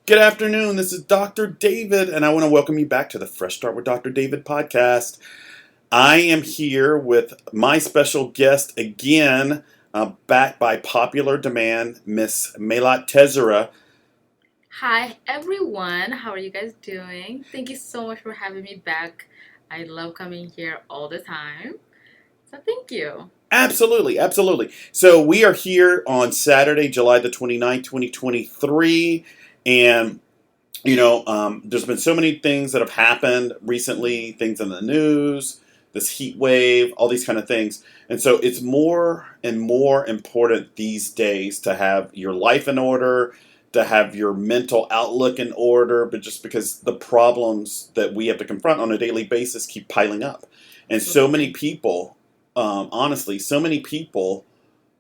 Good afternoon. This is Dr. David, and I want to welcome you back to the Fresh Start with Dr. David podcast. I am here with my special guest again, back by popular demand, Miss Melat Tezera. Hi everyone, how are you guys doing? Thank you so much for having me back. I love coming here all the time. So thank you. Absolutely, absolutely. So we are here on Saturday, July the 29th, 2023, and there's been so many things that have happened recently, things in the news, this heat wave, all these kind of things. And so it's more and more important these days to have your life in order, to have your mental outlook in order, but just because the problems that we have to confront on a daily basis keep piling up. And so many Absolutely. people, honestly, so many people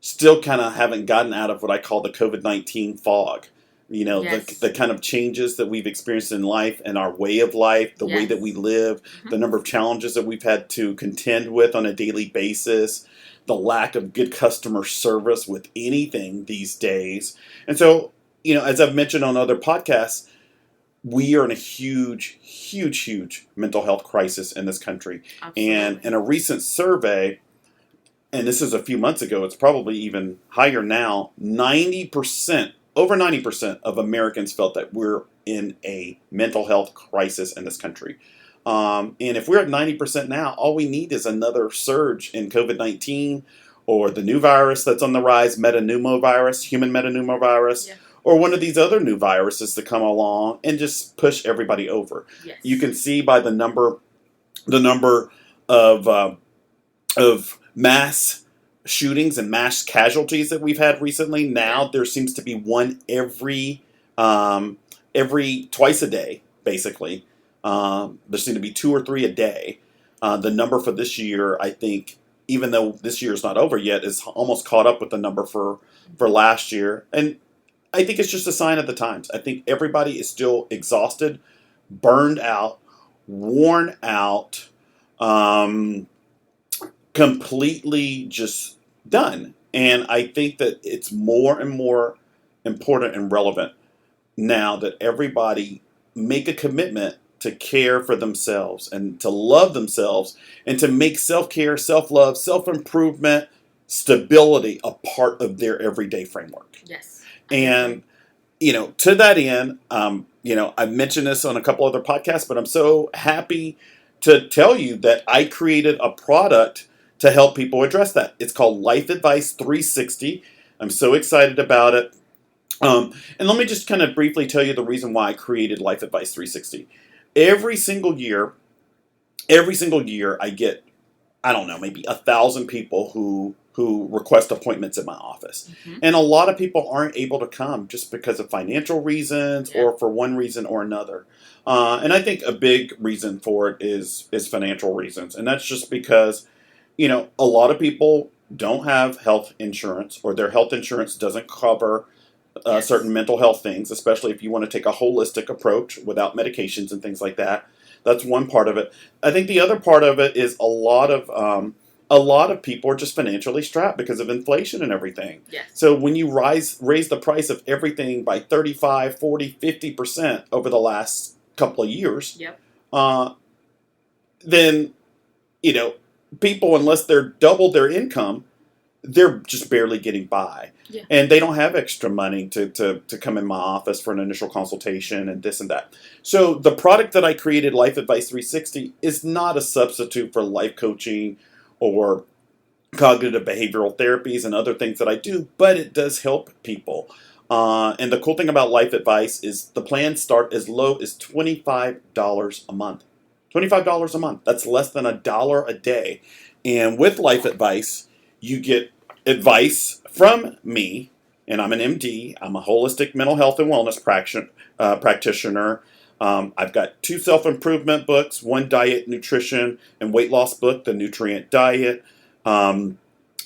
still kind of haven't gotten out of what I call the COVID-19 fog. You know, the Yes. kind of changes that we've experienced in life and our way of life, the way that we Yes. live, the Mhm. number of challenges that we've had to contend with on a daily basis, the lack of good customer service with anything these days. And so, as I've mentioned on other podcasts, we are in a huge, huge, huge mental health crisis in this country. And in Absolutely. a recent survey, and this is a few months ago, it's probably even higher now, 90%, over 90% of Americans felt that we're in a mental health crisis in this country. And if we're at 90% now, all we need is another surge in COVID-19 or the new virus that's on the rise, metapneumovirus, human metapneumovirus, Yeah. or one of these other new viruses to come along and just push everybody over. You Yes. can see by the number of mass shootings and mass casualties that we've had recently. Yeah. Now there seems to be one um, every twice a day, basically. There seem to be two or three a day. The number for this year, I think, even though this year is not over yet, is almost caught up with the number for last year. And I think it's just a sign of the times. I think everybody is still exhausted, burned out, worn out. Um, Completely just done. And I think that it's more and more important and relevant now that everybody make a commitment to care for themselves and to love themselves and to make self-care, self-love, self-improvement, stability a part of their everyday framework. Yes. I And agree. to that end, I've mentioned this on a couple other podcasts, but I'm so happy to tell you that I created a product to help people address that. It's called Life Advice 360. I'm so excited about it. And let me just kind of briefly tell you the reason why I created Life Advice 360. Every single year, every single year, I get, I don't know, maybe 1,000 people who request appointments in my office, Hmm. and a lot of people aren't able to come just because of financial reasons Yeah. or for one reason or another. And I think a big reason for it is financial reasons, and that's just because a lot of people don't have health insurance or their health insurance doesn't cover certain Yes. mental health things, especially if you want to take a holistic approach without medications and things like that. That's one part of it. I think the other part of it is a lot of people are just financially strapped because of inflation and everything. Yes. So when you raise the price of everything by 35, 40, 50% over the last couple of years, Yep. uh, then you know people, unless they're double their income, they're just barely getting by. Yeah. And they don't have extra money to come in my office for an initial consultation and this and that. So the product that I created, Life Advice 360, is not a substitute for life coaching or cognitive behavioral therapies and other things that I do, but it does help people. And the cool thing about Life Advice is the plans start as low as $25 a month. $25 a month. That's less than $1 a day. And with Life Advice, you get advice from me, and I'm an MD. I'm a holistic mental health and wellness practitioner. I've got 2 self improvement books, one diet, nutrition, and weight loss book, The Nutrient Diet. Um,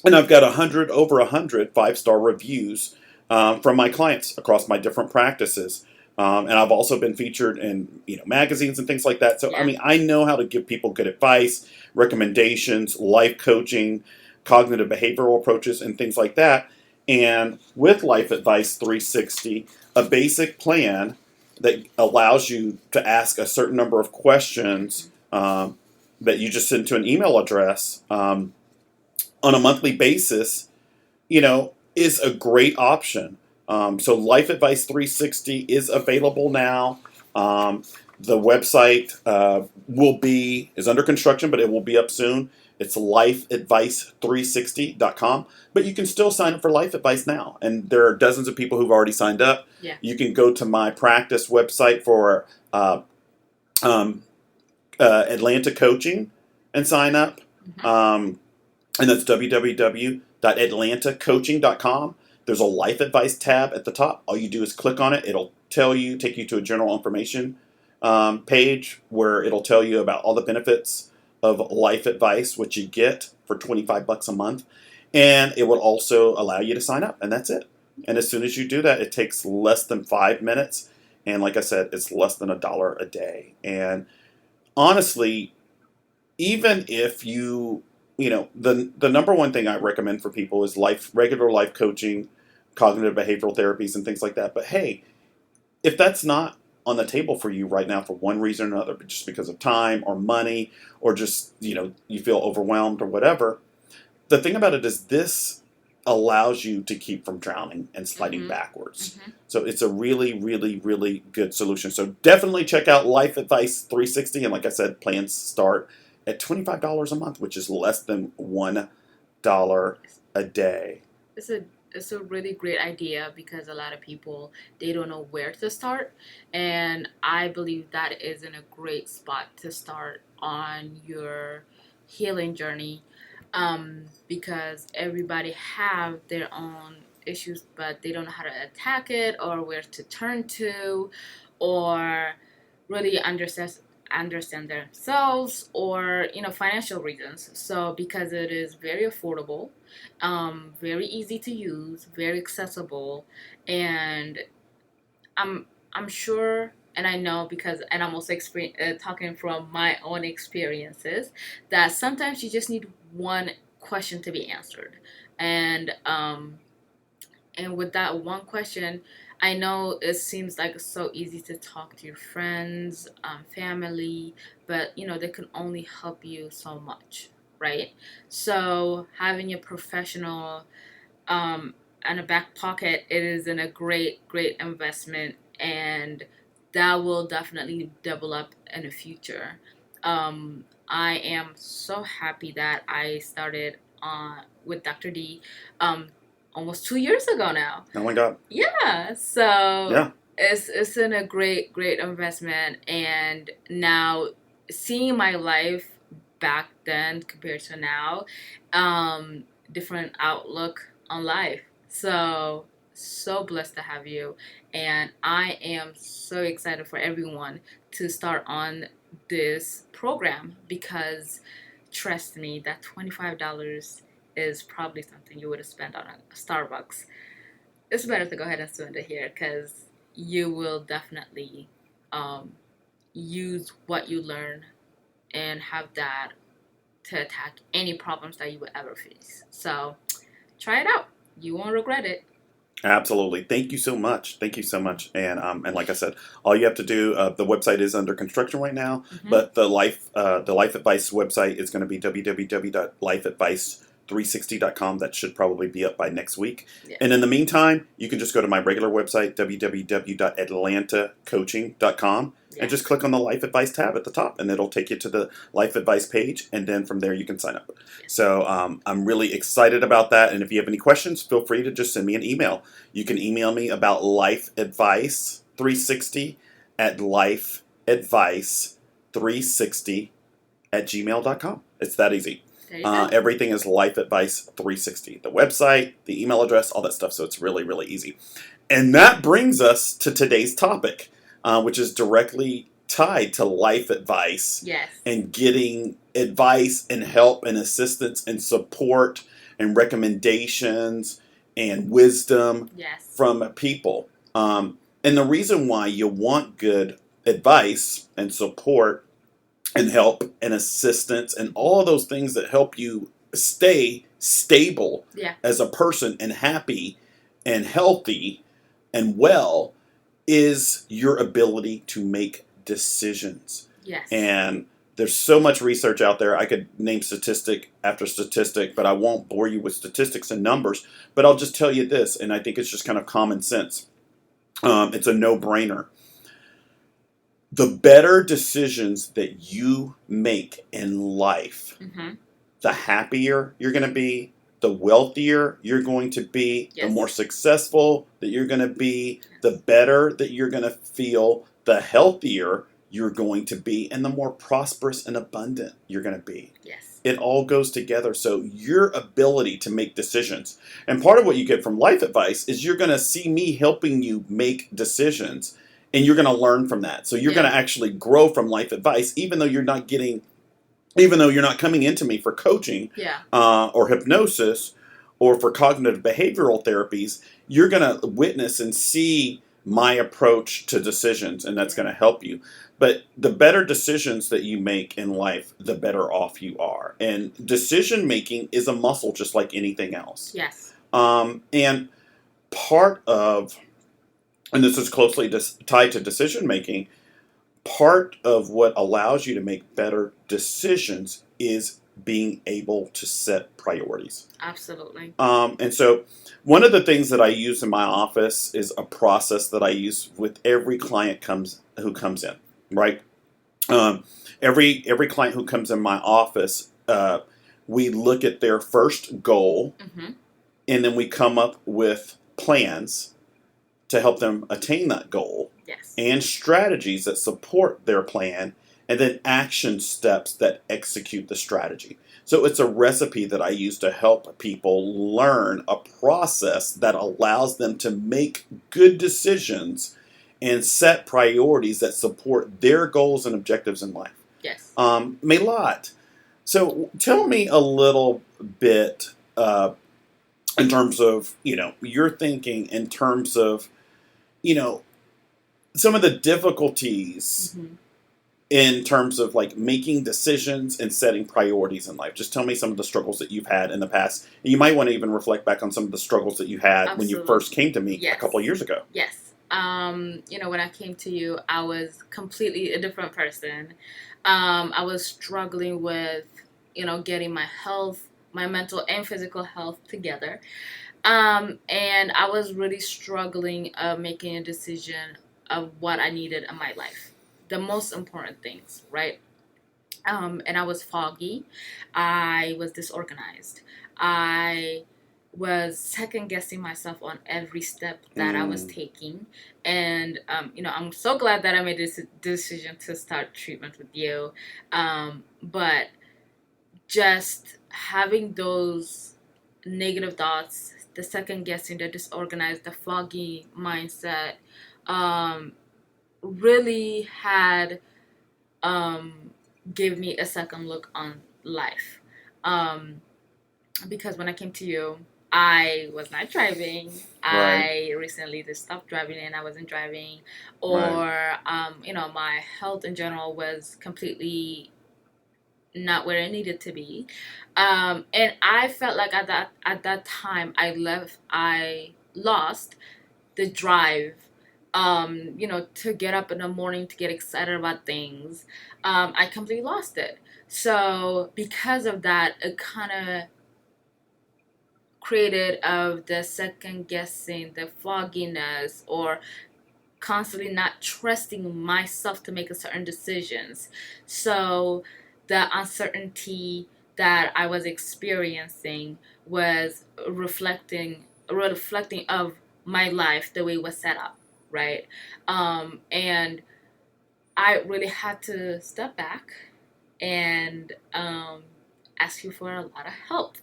and I've got over 100 5-star reviews from my clients across my different practices. And I've also been featured in magazines and things like that. So I Yeah. mean, I know how to give people good advice, recommendations, life coaching, cognitive behavioral approaches, and things like that. And with Life Advice 360, a basic plan that allows you to ask a certain number of questions that you just send to an email address on a monthly basis, is a great option. So Life Advice 360 is available now. The website is under construction, but it will be up soon. It's lifeadvice360.com. But you can still sign up for Life Advice now. And there are dozens of people who've already signed up. Yeah. You can go to my practice website for Atlanta Coaching and sign up. And that's www.atlantacoaching.com. There's a Life Advice tab at the top. All you do is click on it. It'll take you to a general information page where it'll tell you about all the benefits of Life Advice, which you get for $25 a month. And it will also allow you to sign up, and that's it. And as soon as you do that, it takes less than 5 minutes. And like I said, it's less than $1 a day. And honestly, even if the number one thing I recommend for people is regular life coaching, cognitive behavioral therapies, and things like that. But hey, if that's not on the table for you right now for one reason or another, but just because of time or money or just, you feel overwhelmed or whatever, the thing about it is this allows you to keep from drowning and sliding backwards. So it's a really, really, really good solution. So definitely check out Life Advice 360. And like I said, plans start at $25 a month, which is less than $1 a day. It's a really great idea because a lot of people, they don't know where to start. And I believe that is in a great spot to start on your healing journey, because everybody have their own issues, but they don't know how to attack it or where to turn to or really understand themselves or financial reasons. So because it is very affordable, very easy to use, very accessible, and I'm sure, and I know and I'm also talking from my own experiences, that sometimes you just need one question to be answered, and with that one question, I know it seems like it's so easy to talk to your friends, family, but they can only help you so much, right? So having a professional in a back pocket, it is in a great investment, and that will definitely develop in the future. I am so happy that I started with Dr. D almost 2 years ago now. Oh my God. Yeah. So it's in a great investment, and now seeing my life back then compared to now, different outlook on life. So blessed to have you, and I am so excited for everyone to start on this program, because trust me, that $25 is probably something you would have spent on a Starbucks. It's better to go ahead and spend it here, because you will definitely use what you learn and have that to attack any problems that you would ever face. So try it out. You won't regret it. Absolutely. Thank you so much. And like I said, all you have to do, the website is under construction right now, but the Life Advice website is going to be www.lifeadvice360.com. That should probably be up by next week. Yeah. And in the meantime, you can just go to my regular website, www.atlantacoaching.com. Yeah. And just click on the Life Advice tab at the top, and it'll take you to the Life Advice page, and then from there you can sign up. Yeah. So I'm really excited about that, and if you have any questions, feel free to just send me an email. You can email me about Life Advice 360 at lifeadvice360@gmail.com. It's that easy. Everything is Life Advice 360. The website, the email address, all that stuff, so it's really, really easy. And that brings us to today's topic, which is directly tied to life advice. Yes. And getting advice and help and assistance and support and recommendations and wisdom from people. And the reason why you want good advice and support and help and assistance and all of those things that help you stay stable as a person and happy and healthy and well is your ability to make decisions. Yes. And there's so much research out there. I could name statistic after statistic, but I won't bore you with statistics and numbers. But I'll just tell you this, and I think it's just kind of common sense. It's a no-brainer. The better decisions that you make in life, the happier you're going to be, the wealthier you're going to be, the more successful that you're going to be, the better that you're going to feel, the healthier you're going to be, and the more prosperous and abundant you're going to be. Yes. It all goes together. So your ability to make decisions, and part of what you get from life advice is you're going to see me helping you make decisions, and you're going to learn from that. So you're going to actually grow from life advice, even though you're not coming into me for coaching or hypnosis or for cognitive behavioral therapies. You're going to witness and see my approach to decisions, and that's going to help you. But the better decisions that you make in life, the better off you are. And decision making is a muscle just like anything else. Yes. And part of, and this is closely tied to decision making, part of what allows you to make better decisions is being able to set priorities. Absolutely. And so one of the things that I use in my office is a process that I use with every client who comes in, right? Every client who comes in my office, we look at their first goal, and then we come up with plans to help them attain that goal. Yes. And strategies that support their plan, and then action steps that execute the strategy. So it's a recipe that I use to help people learn a process that allows them to make good decisions and set priorities that support their goals and objectives in life. Yes. Melat, so tell me a little bit in terms of, your thinking in terms of, some of the difficulties in terms of like making decisions and setting priorities in life. Just tell me some of the struggles that you've had in the past. And you might want to even reflect back on some of the struggles that you had when you first came to me a couple of years ago. Yes. When I came to you, I was completely a different person. I was struggling with, getting my health, my mental and physical health together. And I was really struggling making a decision of what I needed in my life. The most important things, right? And I was foggy. I was disorganized. I was second guessing myself on every step that I was taking. And, I'm so glad that I made this decision to start treatment with you. But just having those negative thoughts, the second guessing, the disorganized, the foggy mindset, really had give me a second look on life. Because when I came to you, I was not driving. Right. I recently just stopped driving and I wasn't driving. Or, my health in general was completely not where it needed to be. And I felt like at that time I lost the drive, to get up in the morning, to get excited about things. I completely lost it. So because of that, it kind of created of the second guessing, the fogginess, or constantly not trusting myself to make a certain decisions. So the uncertainty that I was experiencing was reflecting of my life, the way it was set up, right? And I really had to step back and ask you for a lot of help.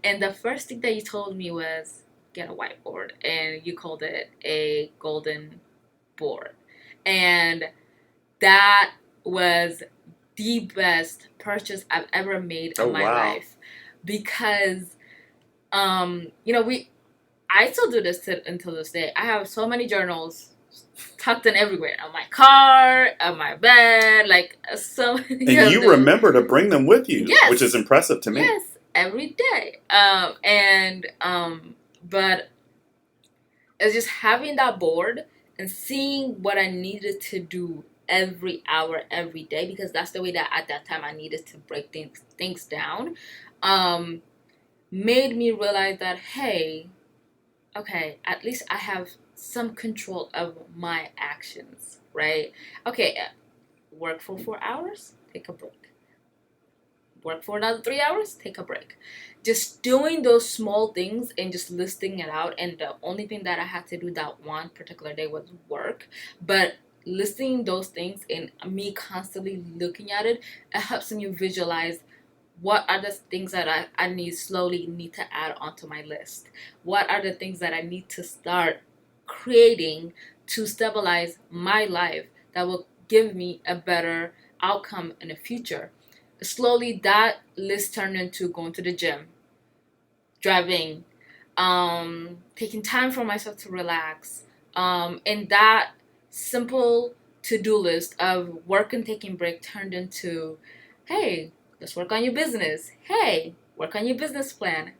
And the first thing that you told me was get a whiteboard, and you called it a golden board. And that was the best purchase I've ever made in my life, because I still do this until this day. I have so many journals tucked in everywhere, on my car, on my bed, like so many. And you remember to bring them with you, yes, which is impressive to me. Yes, every day. But it's just having that board and seeing what I needed to do every hour, every day, because that's the way that at that time I needed to break things down, made me realize that, hey, okay, at least I have some control of my actions, right? Okay, work for 4 hours, take a break. Work for another 3 hours, take a break. Just doing those small things and just listing it out. And the only thing that I had to do that one particular day was work. But listing those things and me constantly looking at it, it helps me visualize what are the things that I slowly need to add onto my list. What are the things that I need to start creating to stabilize my life that will give me a better outcome in the future. Slowly that list turned into going to the gym, driving, taking time for myself to relax, and that simple to-do list of work and taking break turned into, hey, let's work on your business. Hey, work on your business plan,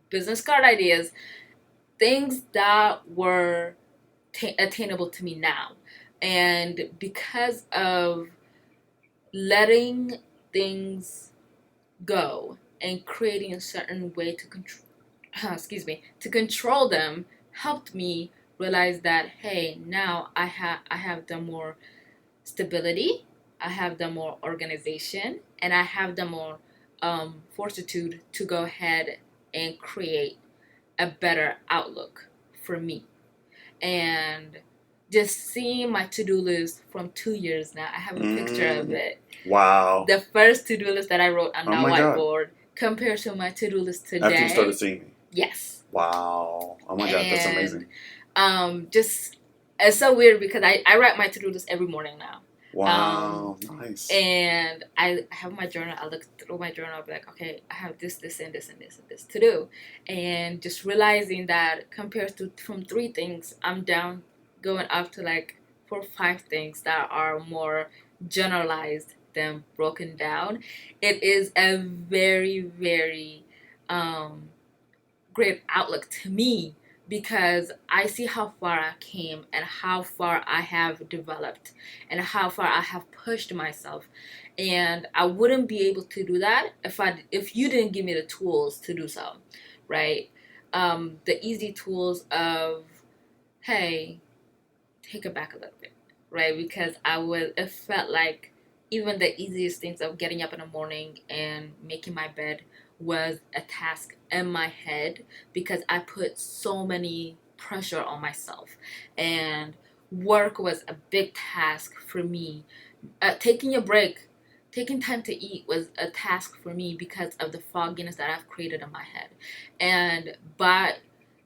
business card ideas, things that were attainable to me now. And because of letting things go and creating a certain way to control to control them helped me realize that, hey, now I have the more stability, I have the more organization, and I have the more fortitude to go ahead and create a better outlook for me. And just seeing my to-do list from 2 years now, I have a picture of it. Wow. The first to-do list that I wrote on that whiteboard God. Compared to my to-do list today. After you started seeing me? Yes. Wow. Oh my God, that's amazing. Just, it's so weird because I write my to-do list every morning now. Wow, nice. And I have my journal. I look through my journal. I'll be like, okay, I have this, and this, and this, and this to do. And just realizing that compared to from 3 things, I'm down going up to like 4 or 5 things that are more generalized than broken down. It is a very, very great outlook to me because I see how far I came and how far I have developed and how far I have pushed myself. And I wouldn't be able to do that if you didn't give me the tools to do so, right? The easy tools of, hey, take it back a little bit, right? Because it felt like even the easiest things of getting up in the morning and making my bed was a task in my head because I put so many pressure on myself. And work was a big task for me. Taking a break, taking time to eat was a task for me because of the fogginess that I've created in my head. And by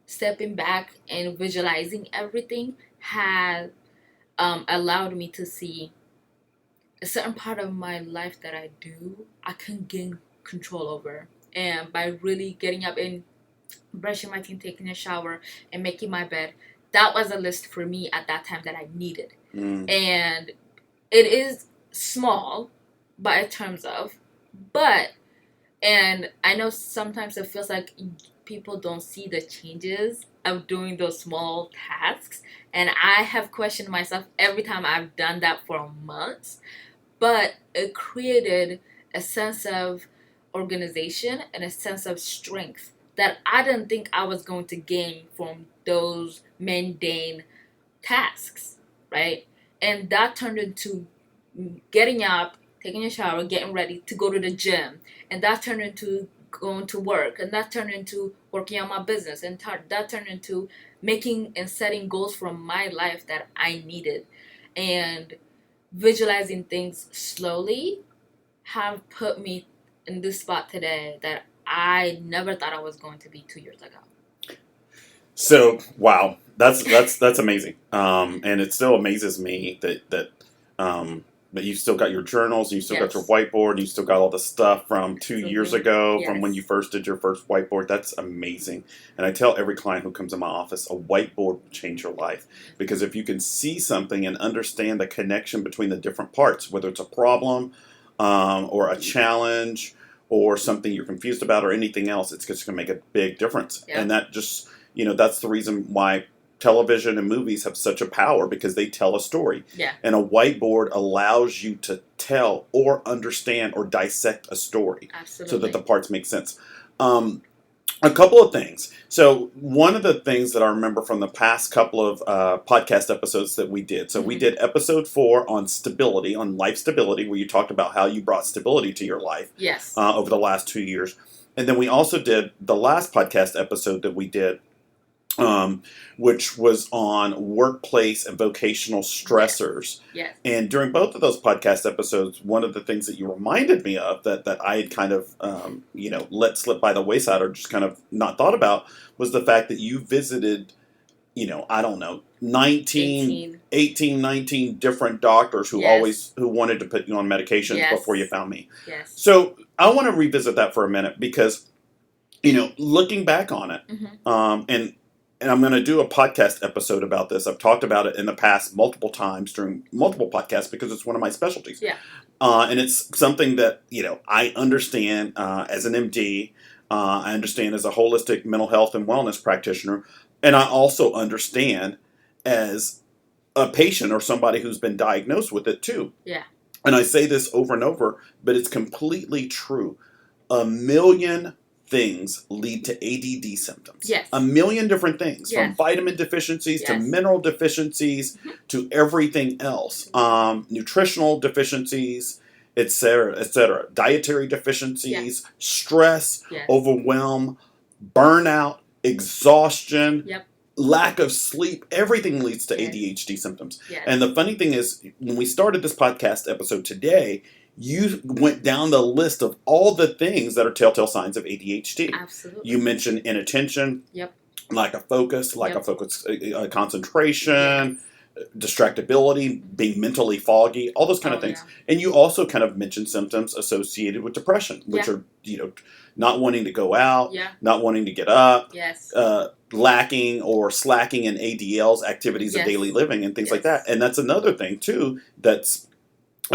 stepping back and visualizing everything has allowed me to see a certain part of my life that I can gain control over. And by really getting up and brushing my teeth, taking a shower, and making my bed, that was a list for me at that time that I needed. And it is small by terms of, and I know sometimes it feels like people don't see the changes of doing those small tasks. And I have questioned myself every time I've done that for months. But it created a sense of organization and a sense of strength that I didn't think I was going to gain from those mundane tasks, right? And that turned into getting up, taking a shower, getting ready to go to the gym. And that turned into going to work. And that turned into working on my business. And that turned into making and setting goals for my life that I needed. And visualizing things slowly have put me in this spot today that I never thought I was going to be 2 years ago. So, wow, that's amazing. And it still amazes me that you still got your journals, you still got your whiteboard, you still got all the stuff from 2 years ago, from when you first did your first whiteboard. That's amazing. And I tell every client who comes in my office, a whiteboard will change your life. Because if you can see something and understand the connection between the different parts, whether it's a problem or a challenge or something you're confused about or anything else, it's just going to make a big difference. And that just, that's the reason why television and movies have such a power because they tell a story. Yeah. And a whiteboard allows you to tell or understand or dissect a story. Absolutely. So that the parts make sense. A couple of things. So one of the things that I remember from the past couple of podcast episodes that we did. So we did episode 4 on stability, on life stability, where you talked about how you brought stability to your life. Yes. Over the last 2 years. And then we also did the last podcast episode that we did, which was on workplace and vocational stressors. Yes. And during both of those podcast episodes, one of the things that you reminded me of that I had kind of, let slip by the wayside or just kind of not thought about was the fact that you visited, 18, 19 different doctors who who wanted to put you on medications before you found me. Yes. So I want to revisit that for a minute because, looking back on it, and I'm going to do a podcast episode about this. I've talked about it in the past multiple times during multiple podcasts because it's one of my specialties. Yeah. And it's something that, I understand as an MD. I understand as a holistic mental health and wellness practitioner. And I also understand as a patient or somebody who's been diagnosed with it too. Yeah. And I say this over and over, but it's completely true. 1 million things lead to ADD symptoms. Yes. 1 million different things, from vitamin deficiencies to mineral deficiencies to everything else. Nutritional deficiencies, etc., etc. Dietary deficiencies, stress, overwhelm, burnout, exhaustion, lack of sleep. Everything leads to ADHD symptoms. Yes. And the funny thing is, when we started this podcast episode today, you went down the list of all the things that are telltale signs of ADHD. Absolutely. You mentioned inattention, lack of focus, concentration, distractibility, being mentally foggy, all those kind of things. Yeah. And you also kind of mentioned symptoms associated with depression, which are, not wanting to go out, not wanting to get up, lacking or slacking in ADLs, activities of daily living, and things like that. And that's another thing, too, that's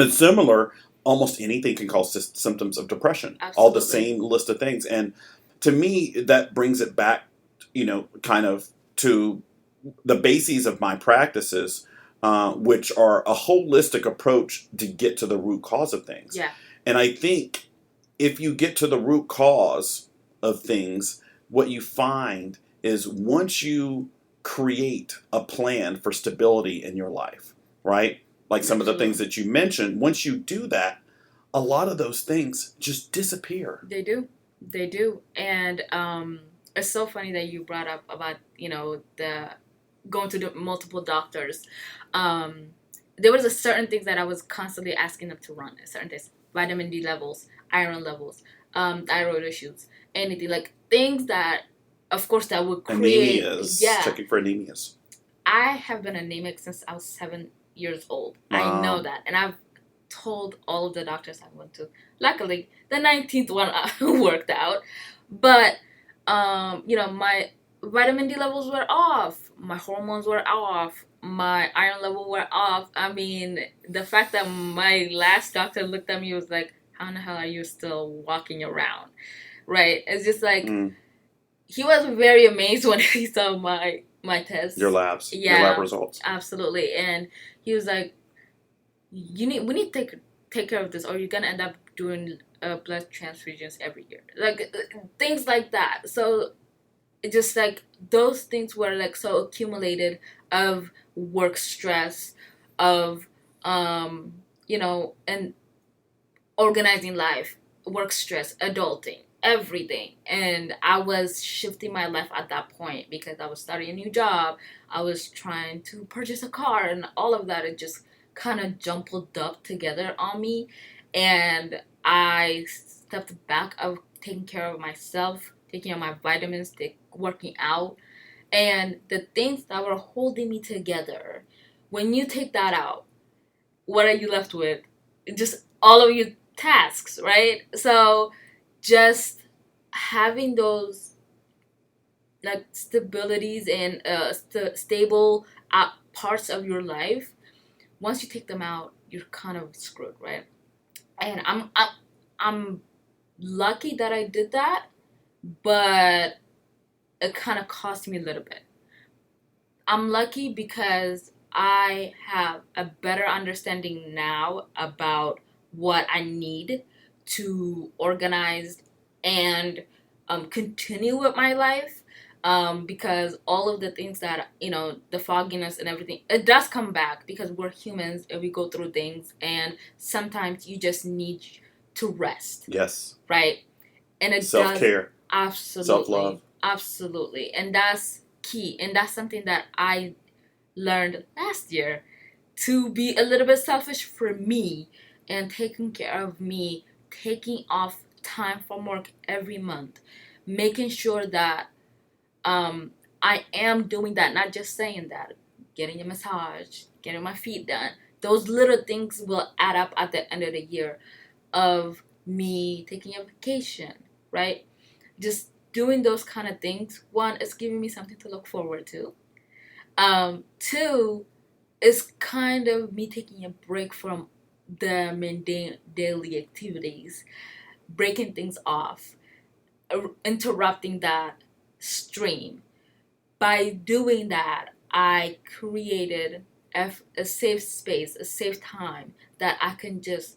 similar. Almost anything can cause symptoms of depression. Absolutely. All the same list of things. And to me, that brings it back, kind of to the bases of my practices, which are a holistic approach to get to the root cause of things. Yeah. And I think if you get to the root cause of things, what you find is once you create a plan for stability in your life, right? Like some of the things that you mentioned, once you do that, a lot of those things just disappear. They do. And it's so funny that you brought up about, the going to the multiple doctors. There was a certain things that I was constantly asking them to run at certain things. Vitamin D levels, iron levels, thyroid issues, anything. Like things that, of course, that would create... Anemias. Checking for anemias. I have been anemic since I was 7 years old. I know that. And I've told all of the doctors I went to. Luckily, the 19th one worked out. But, my vitamin D levels were off. My hormones were off. My iron level were off. I mean, the fact that my last doctor looked at me was like, how in the hell are you still walking around? Right? It's just like, he was very amazed when he saw my tests. Your labs. Yeah. Your lab results. Absolutely. And he was like, we need to take care of this, or you're going to end up doing blood transfusions every year. Like, things like that. So, it just like, those things were like so accumulated of work stress, of, and organizing life, work stress, adulting, everything. And I was shifting my life at that point because I was starting a new job. I was trying to purchase a car, and all of that, it just kind of jumbled up together on me. And I stepped back of taking care of myself, taking on my vitamins, working out, and the things that were holding me together. When you take that out, what are you left with? Just all of your tasks, right? So just having those like stabilities and stable parts of your life, once you take them out, you're kind of screwed, right? And I'm lucky that I did that, but it kind of cost me a little bit. I'm lucky because I have a better understanding now about what I need to organize and continue with my life. Because all of the things that, the fogginess and everything, it does come back because we're humans and we go through things, and sometimes you just need to rest, Yes. right? And it does. Self-care. Absolutely. Self-love. Absolutely. And that's key. And that's something that I learned last year, to be a little bit selfish for me and taking care of me, taking off time from work every month, making sure that I am doing that, not just saying that, getting a massage, getting my feet done. Those little things will add up at the end of the year of me taking a vacation, right? Just doing those kind of things. One, it's giving me something to look forward to. Two, it's kind of me taking a break from the mundane daily activities, breaking things off, interrupting that stream. By doing that, I created a safe space, a safe time that I can just,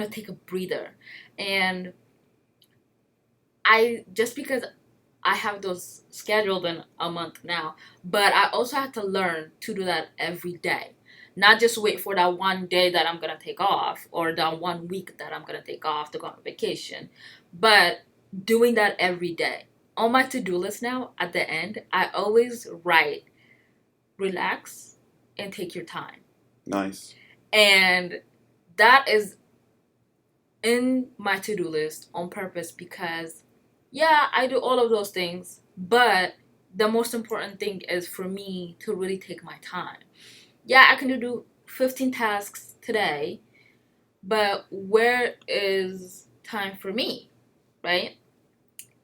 take a breather. And just because I have those scheduled in a month now, but I also have to learn to do that every day. Not just wait for that one day that I'm going to take off, or that 1 week that I'm going to take off to go on vacation, but doing that every day. On my to-do list now, at the end, I always write, relax and take your time. Nice. And that is in my to-do list on purpose because, yeah, I do all of those things, but the most important thing is for me to really take my time. Yeah, I can do 15 tasks today, but where is time for me, right?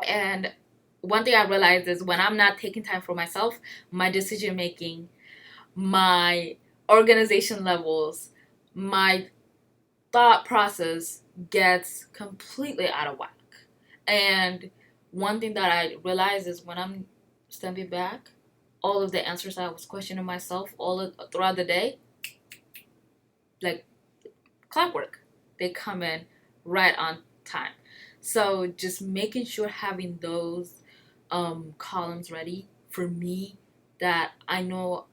And one thing I realized is when I'm not taking time for myself, my decision making, my organization levels, my thought process gets completely out of whack. And one thing that I realize is when I'm stepping back, all of the answers I was questioning myself throughout the day, like clockwork, they come in right on time. So just making sure having those columns ready for me, that I know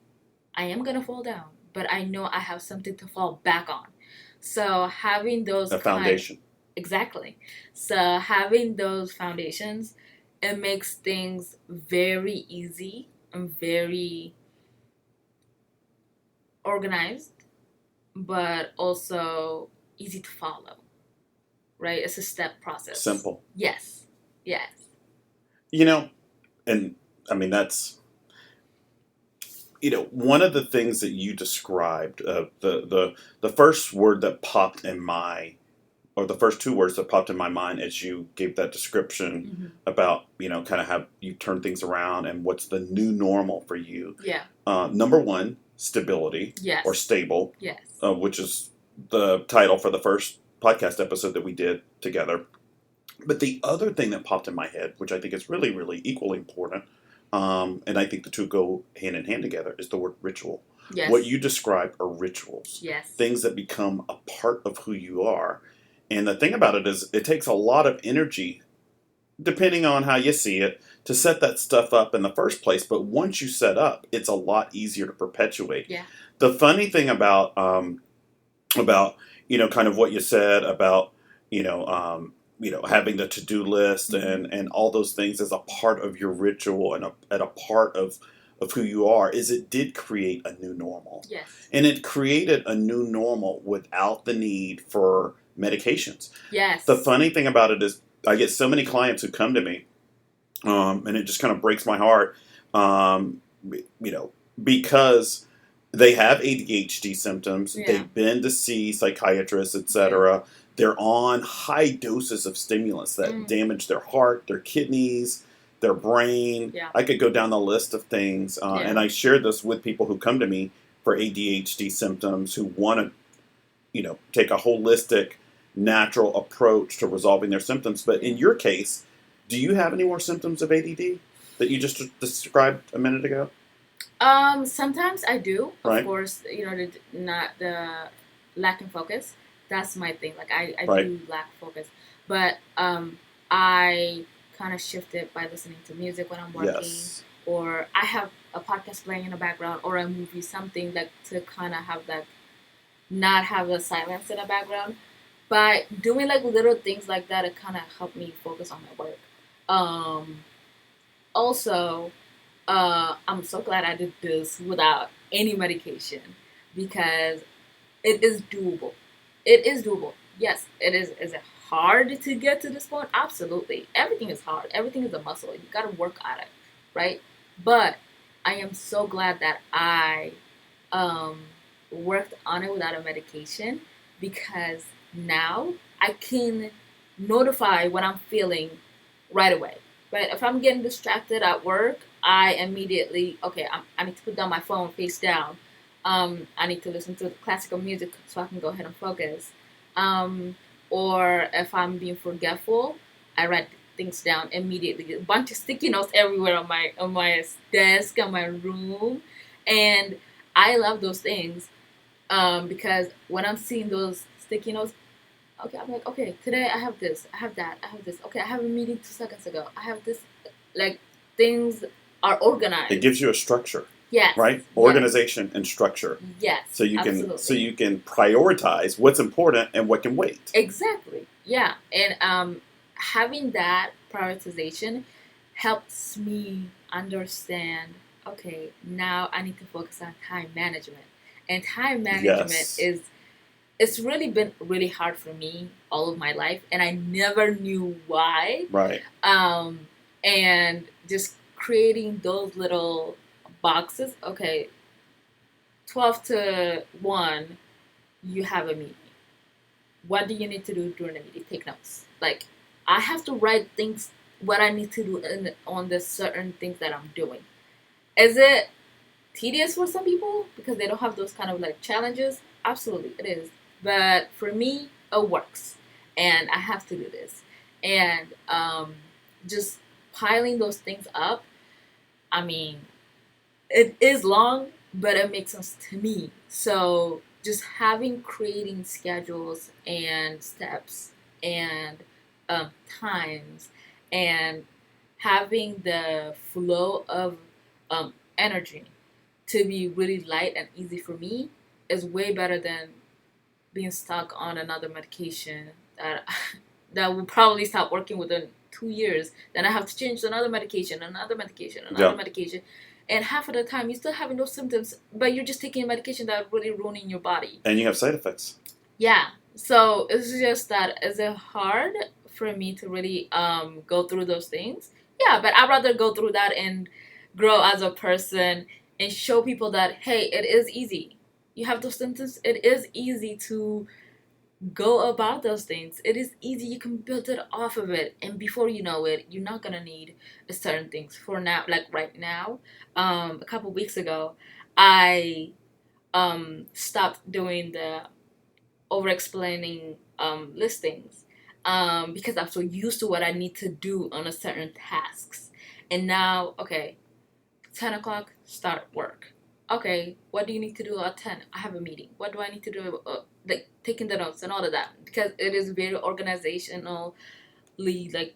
I am going to fall down, but I know I have something to fall back on. So having those a foundation. Exactly. So having those foundations, it makes things very easy and very organized, but also easy to follow, right? It's a step process. Simple. Yes. And I mean, that's, one of the things that you described, the first word that popped in or the first two words that popped in my mind as you gave that description about, kind of how you turn things around and what's the new normal for you. Yeah. Number one, stability. Yes. Or stable. Yes. Which is the title for the first podcast episode that we did together. But the other thing that popped in my head, which I think is really, really equally important, and I think the two go hand in hand together, is the word ritual. Yes. What you described are rituals. Yes. Things that become a part of who you are. And the thing about it is it takes a lot of energy, depending on how you see it, to set that stuff up in the first place. But once you set up, it's a lot easier to perpetuate. Yeah. The funny thing about kind of what you said about, having the to-do list and all those things as a part of your ritual and a part of who you are, is it did create a new normal. Yes. And it created a new normal without the need for medications. Yes. The funny thing about it is I get so many clients who come to me, and it just kind of breaks my heart, because they have ADHD symptoms, they've been to see psychiatrists, etc. They're on high doses of stimulants that damage their heart, their kidneys, their brain. Yeah. I could go down the list of things, and I share this with people who come to me for ADHD symptoms who want to, take a holistic, natural approach to resolving their symptoms. But in your case, do you have any more symptoms of ADD that you just described a minute ago? Sometimes I do. Of Right. course, not the lack in focus. That's my thing. Like I Right. do lack focus, but I kind of shift it by listening to music when I'm working, Yes. or I have a podcast playing in the background, or a movie, something like to kind of have that, not have the silence in the background. By doing like little things like that, it kind of helped me focus on my work. Um, Also, I'm so glad I did this without any medication because it is doable. It is doable. Yes, it is. Is it hard to get to this point? Absolutely. Everything is hard. Everything is a muscle. You got to work at it, right? But I am so glad that I um, worked on it without a medication because now I can notify what I'm feeling right away. Right? If I'm getting distracted at work, I immediately, okay, I need to put down my phone face down. I need to listen to classical music so I can go ahead and focus. Um, or if I'm being forgetful, I write things down immediately. A bunch of sticky notes everywhere on my desk, on my room, and I love those things because when I'm seeing those sticky notes, okay, I'm like, okay, today I have this, I have that, I have this. Okay, I have a meeting 2 seconds ago. I have this. Like things are organized. It gives you a structure. Yes. Right? Yes. Organization and structure. Yes. So you absolutely. can prioritize what's important and what can wait. Exactly. Yeah, and having that prioritization helps me understand. Okay, now I need to focus on time management, and time management Yes. is it's really been really hard for me all of my life, and I never knew why. Right. And just creating those little boxes. Okay, 12 to 1, you have a meeting. What do you need to do during the meeting? Take notes. Like I have to write things what I need to do on the certain things that I'm doing. Is it tedious for some people because they don't have those kind of like challenges? Absolutely, it is. But for me, it works, and I have to do this. And just piling those things up. I mean, it is long, but it makes sense to me. So just having creating schedules and steps and times and having the flow of energy to be really light and easy for me is way better than being stuck on another medication that that will probably stop working within 2 years. Then I have to change to another medication, another medication. And half of the time you're still having those symptoms, but you're just taking a medication that really ruining your body. And you have side effects. Yeah. So it's just that is it hard for me to really go through those things? Yeah, but I'd rather go through that and grow as a person and show people that hey, it is easy. You have those symptoms, it is easy to go about those things. It is easy. You can build it off of it, and before you know it, you're not gonna need certain things. For now, like right now, a couple weeks ago, I stopped doing the over explaining listings because I'm so used to what I need to do on a certain tasks, and now okay, 10 o'clock, start work. Okay, what do you need to do at 10? I have a meeting. What do I need to do? Like taking the notes and all of that because it is very organizationally like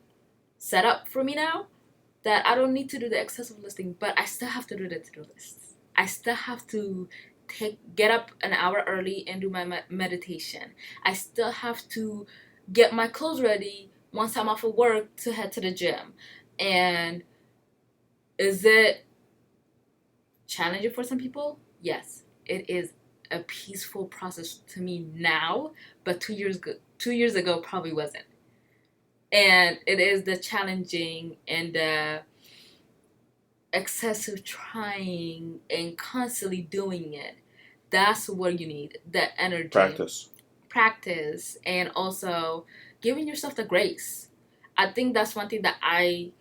set up for me now that I don't need to do the excessive listing, but I still have to do the to-do lists. I still have to get up an hour early and do my meditation. I still have to get my clothes ready once I'm off of work to head to the gym. And is it challenging for some people? Yes, it is a peaceful process to me now, but 2 years ago probably wasn't. And it is the challenging and the excessive trying and constantly doing it. That's what you need. The energy. Practice and also giving yourself the grace. I think that's one thing that I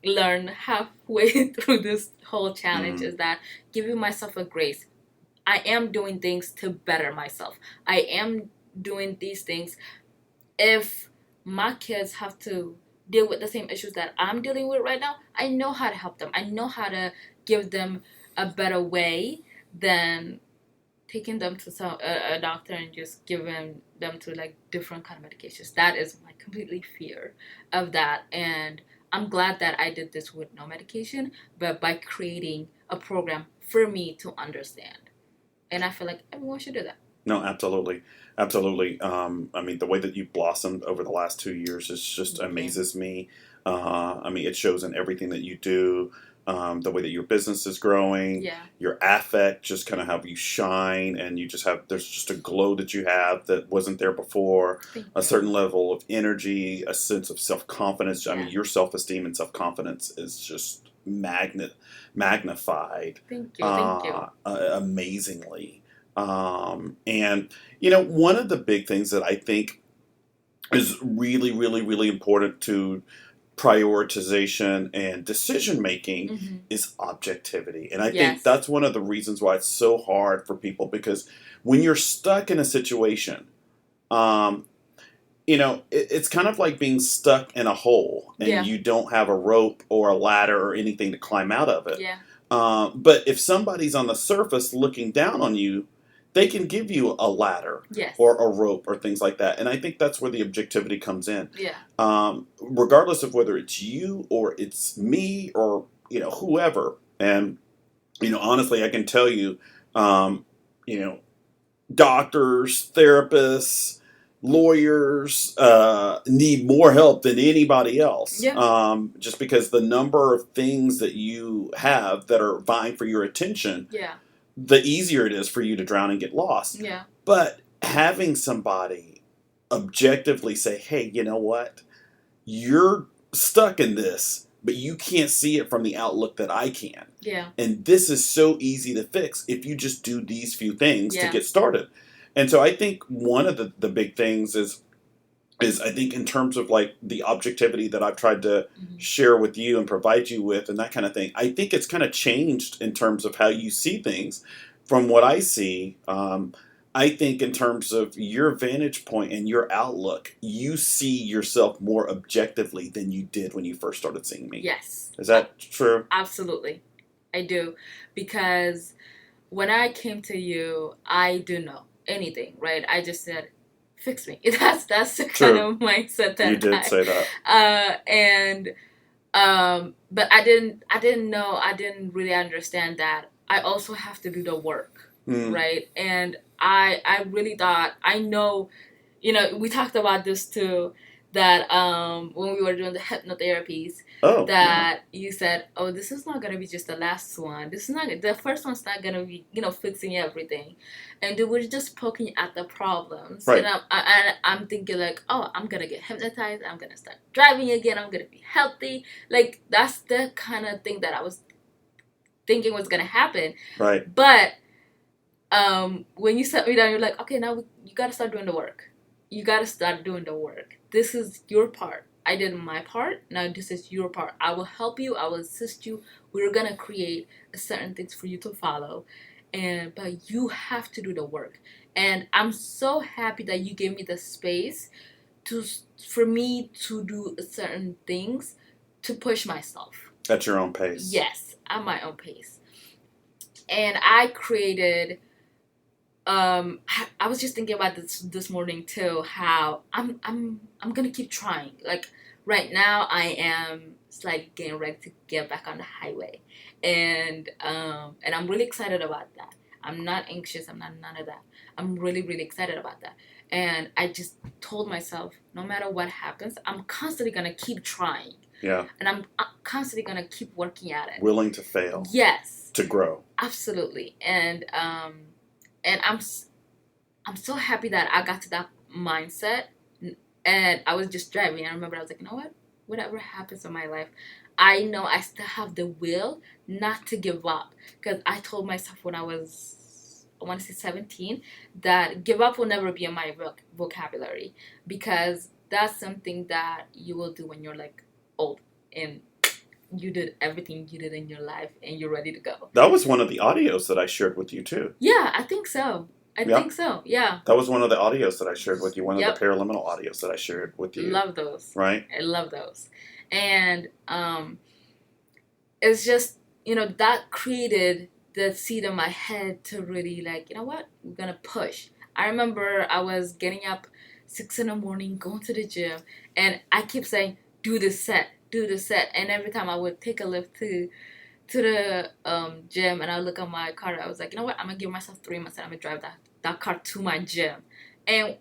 learned halfway through this whole challenge is that giving myself a grace. I am doing things to better myself. I am doing these things. If my kids have to deal with the same issues that I'm dealing with right now, I know how to help them. I know how to give them a better way than taking them to a doctor and just giving them to like different kind of medications. That is my completely fear of that. And I'm glad that I did this with no medication, but by creating a program for me to understand. And I feel like everyone should do that. No, absolutely, absolutely. I mean, the way that you've blossomed over the last 2 years is just amazes me. I mean, it shows in everything that you do. The way that your business is growing, Yeah. your affect, just kind of how you shine, and you just have, there's just a glow that you have that wasn't there before, a certain level of energy, a sense of self-confidence. I mean, your self-esteem and self-confidence is just magnified. Thank you. Amazingly. And, one of the big things that I think is really, really, really important to prioritization and decision making is objectivity. And I think that's one of the reasons why it's so hard for people, because when you're stuck in a situation, it's kind of like being stuck in a hole and you don't have a rope or a ladder or anything to climb out of it. Yeah. But if somebody's on the surface looking down on you, they can give you a ladder or a rope or things like that. And I think that's where the objectivity comes in. Yeah. Regardless of whether it's you or it's me or, whoever. And, honestly, I can tell you, doctors, therapists, lawyers need more help than anybody else. Yeah. Just because the number of things that you have that are vying for your attention, the easier it is for you to drown and get lost. Yeah. But having somebody objectively say, hey, you know what? You're stuck in this, but you can't see it from the outlook that I can. Yeah. And this is so easy to fix if you just do these few things to get started. And so I think one of the big things is I think in terms of like the objectivity that I've tried to share with you and provide you with and that kind of thing, I think it's kind of changed in terms of how you see things. From what I see, I think in terms of your vantage point and your outlook, you see yourself more objectively than you did when you first started seeing me. Yes. Is that true? Absolutely. I do. Because when I came to you, I didn't know anything, right? I just said, fix me. That's the kind of mindset that you did say that. But I didn't know, I didn't really understand that I also have to do the work, right? And I really thought, I know, we talked about this too, that when we were doing the hypnotherapies, you said, oh, this is not going to be just the last one. This is not, the first one's not going to be, fixing everything. And we're just poking at the problems. Right. And I'm thinking like, oh, I'm going to get hypnotized. I'm going to start driving again. I'm going to be healthy. Like, that's the kind of thing that I was thinking was going to happen. Right. But when you set me down, you're like, okay, now you got to start doing the work. You got to start doing the work. This is your part. I did my part. Now this is your part. I will help you. I will assist you. We're going to create certain things for you to follow. But you have to do the work. And I'm so happy that you gave me the space for me to do certain things to push myself. At your own pace. Yes, at my own pace. And I created... I was just thinking about this morning too, how I'm gonna keep trying. Like right now I am slightly getting ready to get back on the highway. And I'm really excited about that. I'm not anxious, I'm not none of that. I'm really, really excited about that. And I just told myself, no matter what happens, I'm constantly gonna keep trying. Yeah. And I'm constantly gonna keep working at it. Willing to fail. Yes. To grow. Absolutely. And I'm so happy that I got to that mindset, and I was just driving. And I remember I was like, you know what? Whatever happens in my life, I know I still have the will not to give up. Because I told myself when I was, I want to say 17, that give up will never be in my vocabulary. Because that's something that you will do when you're like old and you did everything you did in your life and you're ready to go. That was one of the audios that I shared with you too. Yeah, I think so. I think so, yeah. That was one of the audios that I shared with you, one of the paraliminal audios that I shared with you. Love those. Right? I love those. And it's just, that created the seed in my head to really like, you know what, we're gonna push. I remember I was getting up 6 in the morning, going to the gym, and I keep saying, do the set, do the set. And every time I would take a lift to the gym and I look at my car, I was like, you know what, I'm gonna give myself 3 months and I'm gonna drive that car to my gym. And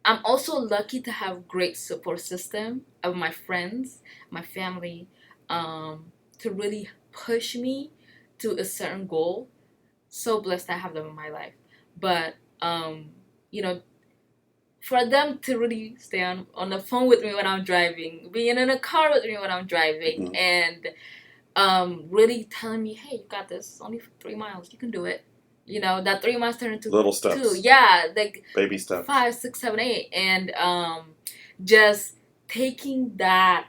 I'm also lucky to have great support system of my friends, my family, to really push me to a certain goal. So blessed I have them in my life. But you know, for them to really stay on the phone with me when I'm driving, being in a car with me when I'm driving, Mm-hmm. and really telling me, hey, you got this. It's only 3 miles. You can do it. You know, that 3 miles turned into Little 2. steps. Yeah, like Baby steps. 5, 6, 7, 8, and just taking that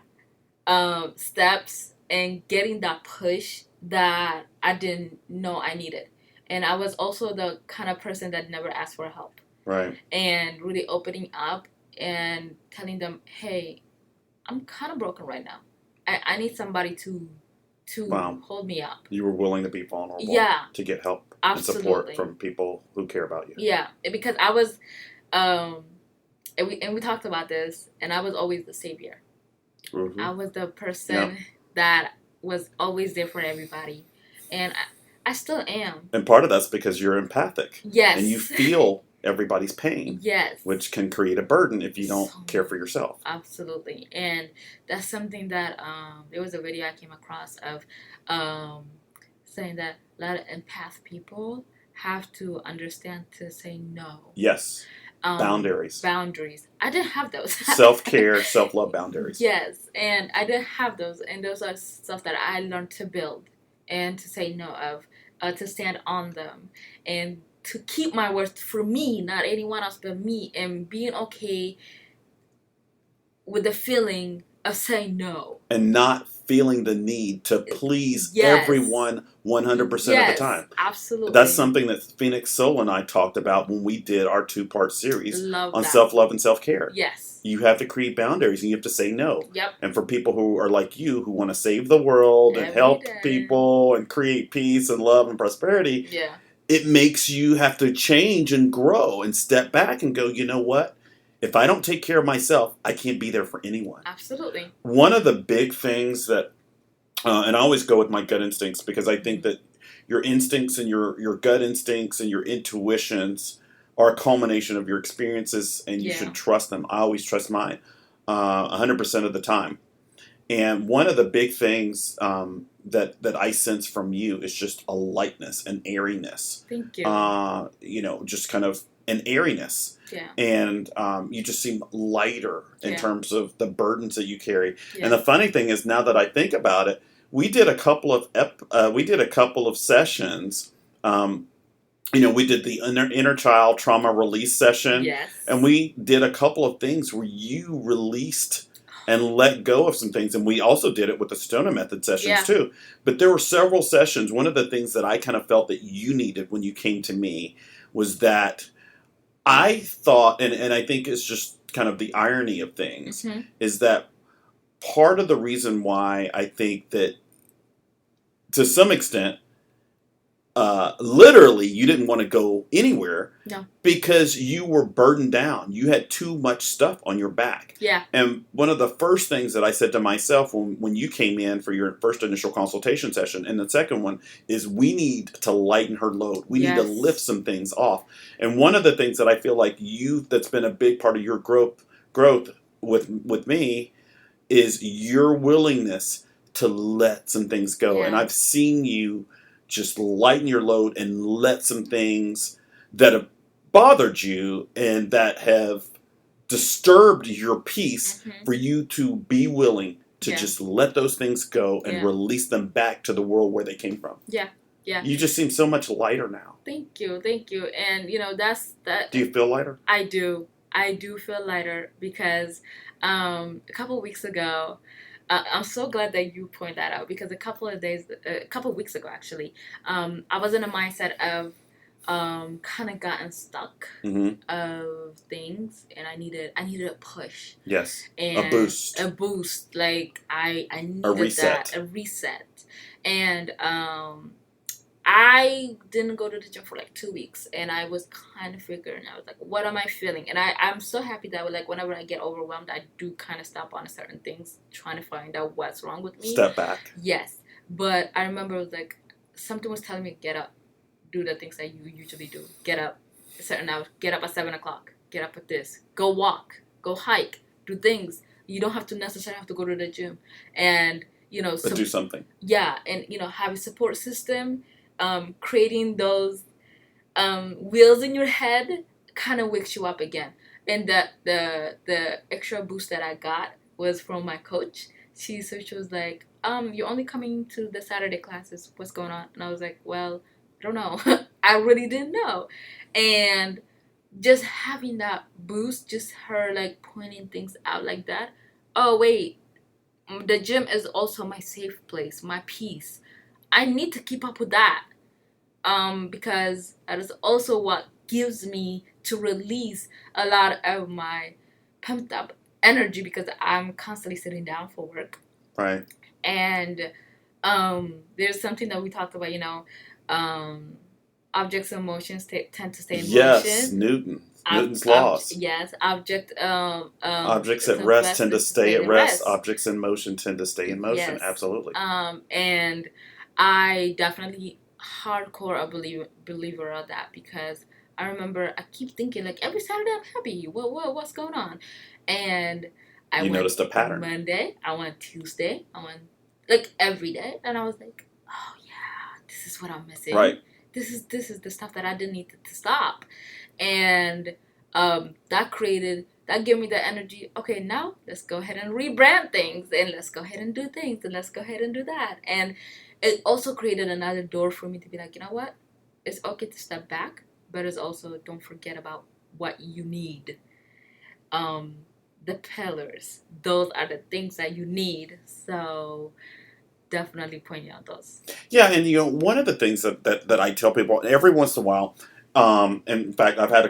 steps and getting that push that I didn't know I needed. And I was also the kind of person that never asked for help. Right. And really opening up and telling them, hey, I'm kind of broken right now. I need somebody to Wow. hold me up. You were willing to be vulnerable. Yeah. To get help Absolutely. and support from people who care about you. Yeah, because I was, and we talked about this, and I was always the savior. Mm-hmm. I was the person that was always there for everybody, and I still am. And part of that's because you're empathic. Yes. And you feel everybody's pain. Yes. Which can create a burden if you don't care for yourself. Absolutely. And that's something that there was a video I came across of saying that a lot of empath people have to understand to say no. Yes. Boundaries. Boundaries. I didn't have those. Self-care, self-love boundaries. Yes. And I didn't have those. And those are stuff that I learned to build and to say no of, to stand on them, and to keep my worth for me, not anyone else but me, and being okay with the feeling of saying no. And not feeling the need to please everyone 100% of the time. Absolutely. That's something that Phoenix Soul and I talked about when we did our 2-part series on self-love and self-care. Yes. You have to create boundaries and you have to say no. Yep. And for people who are like you, who want to save the world and help people and create peace and love and prosperity, it makes you have to change and grow and step back and go, you know what? If I don't take care of myself, I can't be there for anyone. Absolutely. One of the big things that, and I always go with my gut instincts, because I think that your instincts and your gut instincts and your intuitions are a culmination of your experiences, and you should trust them. I always trust mine 100% of the time. And one of the big things that I sense from you is just a lightness, an airiness. Thank you. You know, just kind of an airiness. Yeah. And you just seem lighter in terms of the burdens that you carry. And the funny thing is, now that I think about it, we did a couple of sessions. You know, we did the inner child trauma release session. Yes. And we did a couple of things where you released and let go of some things. And we also did it with the Stoner Method sessions too. But there were several sessions. One of the things that I kind of felt that you needed when you came to me was that I thought, and I think it's just kind of the irony of things, is that part of the reason why I think that, to some extent, literally you didn't want to go anywhere. No. Because you were burdened down. You had too much stuff on your back. Yeah. And one of the first things that I said to myself when you came in for your first initial consultation session, and the second one, is we need to lighten her load. We need to lift some things off. And one of the things that I feel like that's been a big part of your growth with me is your willingness to let some things go. Yeah. And I've seen you just lighten your load and let some things that have bothered you and that have disturbed your peace for you to be willing to just let those things go and release them back to the world where they came from. Yeah. Yeah. You just seem so much lighter now. Thank you. And you know, that's that. Do you feel lighter? I do feel lighter because a couple weeks ago, I'm so glad that you point that out, because a couple of weeks ago actually, I was in a mindset of kind of gotten stuck of things, and I needed a push. Yes. And a boost. Like I needed a reset. A reset. And I didn't go to the gym for like 2 weeks, and I was kind of figuring out, like, what am I feeling? And I'm so happy that, like, whenever I get overwhelmed, I do kind of stop on certain things, trying to find out what's wrong with me. Step back. Yes. But I remember, like, something was telling me, get up, do the things that you usually do. Get up a certain hour, get up at 7 o'clock, get up at this, go walk, go hike, do things. You don't have to necessarily have to go to the gym. And, But do something. Yeah, and, have a support system. Creating those wheels in your head kind of wakes you up again. And the extra boost that I got was from my coach. She was like, you're only coming to the Saturday classes. What's going on? And I was like, well, I don't know. I really didn't know. And just having that boost, just her like pointing things out like that. Oh, wait, the gym is also my safe place, my peace. I need to keep up with that, because that is also what gives me to release a lot of my pumped up energy, because I'm constantly sitting down for work. Right. And there's something that we talked about, objects and emotions tend to stay in motion. Yes, Newton's laws. Yes, objects at rest tend to stay at rest. Objects in motion tend to stay in motion. Yes. Absolutely. And I definitely hardcore a believer of that, because I remember I keep thinking, like, every Saturday I'm happy. What's going on? And I went noticed a pattern. Monday, I went Tuesday, I went like every day, and I was like, oh yeah, this is what I'm missing. Right. This is the stuff that I didn't need to stop. And that gave me the energy. Okay, now let's go ahead and rebrand things, and let's go ahead and do things, and let's go ahead and do that. And it also created another door for me to be like, you know what? It's okay to step back, but it's also, don't forget about what you need. The pillars, those are the things that you need. So definitely pointing out those. Yeah, and one of the things that I tell people every once in a while, in fact, I've had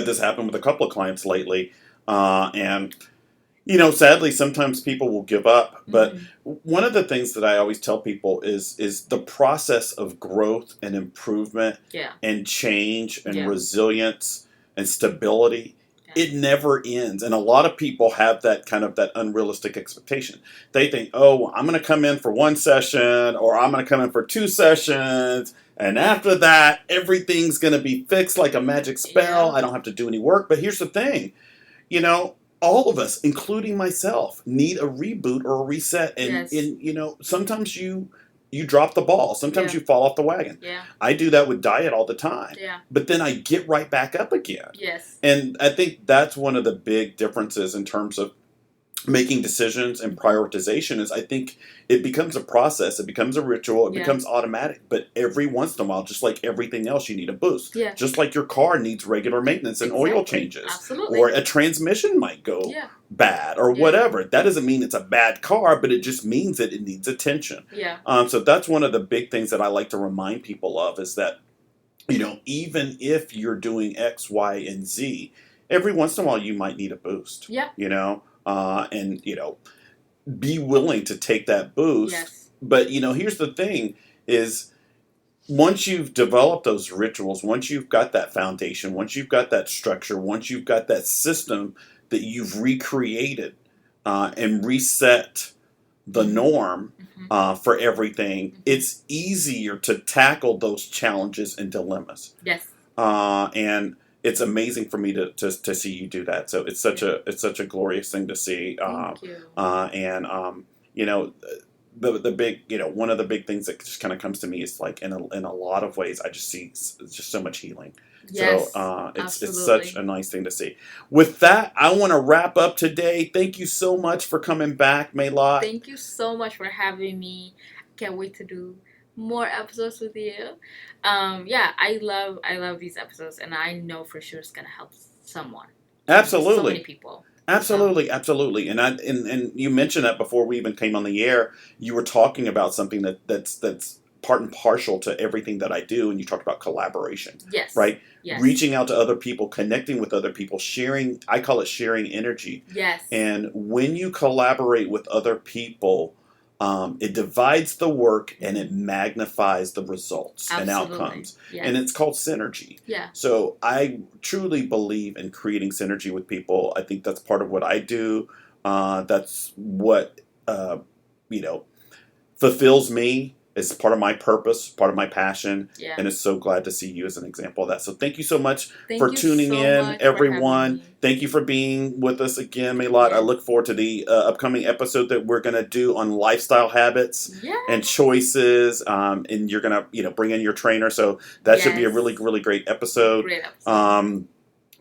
this happen with a couple of clients lately, and sadly, sometimes people will give up. But one of the things that I always tell people is the process of growth and improvement, and change and resilience and stability. It never ends. And a lot of people have that unrealistic expectation. They think, oh, I'm going to come in for one session, or I'm going to come in for 2 sessions, and after that, everything's going to be fixed like a magic spell. Yeah. I don't have to do any work. But here's the thing, all of us, including myself, need a reboot or a reset. And, sometimes you drop the ball. Sometimes you fall off the wagon. Yeah. I do that with diet all the time. Yeah. But then I get right back up again. Yes. And I think that's one of the big differences in terms of making decisions and prioritization is I think it becomes a process. It becomes a ritual. It becomes automatic. But every once in a while, just like everything else, you need a boost. Yeah. Just like your car needs regular maintenance and oil changes. Absolutely. Or a transmission might go bad or whatever. That doesn't mean it's a bad car, but it just means that it needs attention. Yeah. So that's one of the big things that I like to remind people of is that, even if you're doing X, Y, and Z, every once in a while you might need a boost. Yeah. And be willing to take that boost. Yes. But, here's the thing is once you've developed those rituals, once you've got that foundation, once you've got that structure, once you've got that system that you've recreated and reset the norm for everything, it's easier to tackle those challenges and dilemmas. Yes. And it's amazing for me to see you do that. So it's such a glorious thing to see. Thank you. The big one of the big things that just kind of comes to me is like in a lot of ways I just see just so much healing. Yes, so it's such a nice thing to see. With that, I want to wrap up today. Thank you so much for coming back, Melat. Thank you so much for having me. Can't wait to do more episodes with you. I love these episodes, and I know for sure it's gonna help someone. Absolutely. So many people. Absolutely. And you mentioned that before we even came on the air. You were talking about something that's part and partial to everything that I do, and you talked about collaboration. Yes. Right? Yes. Reaching out to other people, connecting with other people, sharing, I call it sharing energy. Yes. And when you collaborate with other people, It divides the work and it magnifies the results and Absolutely. outcomes. Yes. And it's called synergy. Yeah. So I truly believe in creating synergy with people. I think that's part of what I do. That's what, you know, fulfills me. It's part of my purpose, part of my passion, Yeah. and it's so glad to see you as an example of that. So thank you so much Thank for you tuning so in, much for everyone. having me. Thank you for being with us again, Melat. I Yes. look forward to the upcoming episode that we're going to do on lifestyle habits Yeah. and choices, and you're going to bring in your trainer. So that should be a Yes. really, really great episode. Great episode.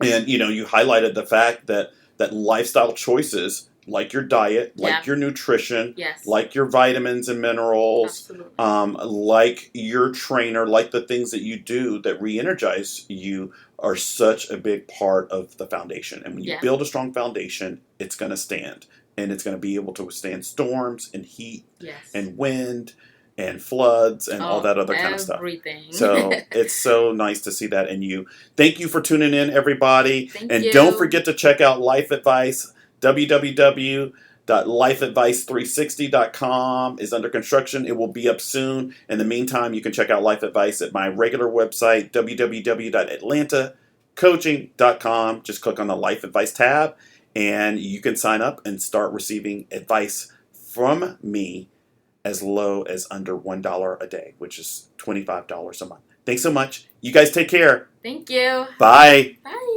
And you highlighted the fact that lifestyle choices, like your diet, like Yeah. your nutrition, Yes. like your vitamins and minerals, Absolutely. like your trainer, like the things that you do that re-energize you, are such a big part of the foundation. And when you Yeah. build a strong foundation, it's going to stand. And it's going to be able to withstand storms and heat Yes. and wind and floods and all that other kind of stuff. Everything. So it's so nice to see that in you. Thank you for tuning in, everybody. Thank you. Don't forget to check out Life Advice. www.lifeadvice360.com is under construction. It will be up soon. In the meantime, you can check out Life Advice at my regular website, www.atlantacoaching.com. Just click on the Life Advice tab, and you can sign up and start receiving advice from me as low as under $1 a day, which is $25 a month. Thanks so much. You guys take care. Thank you. Bye. Bye.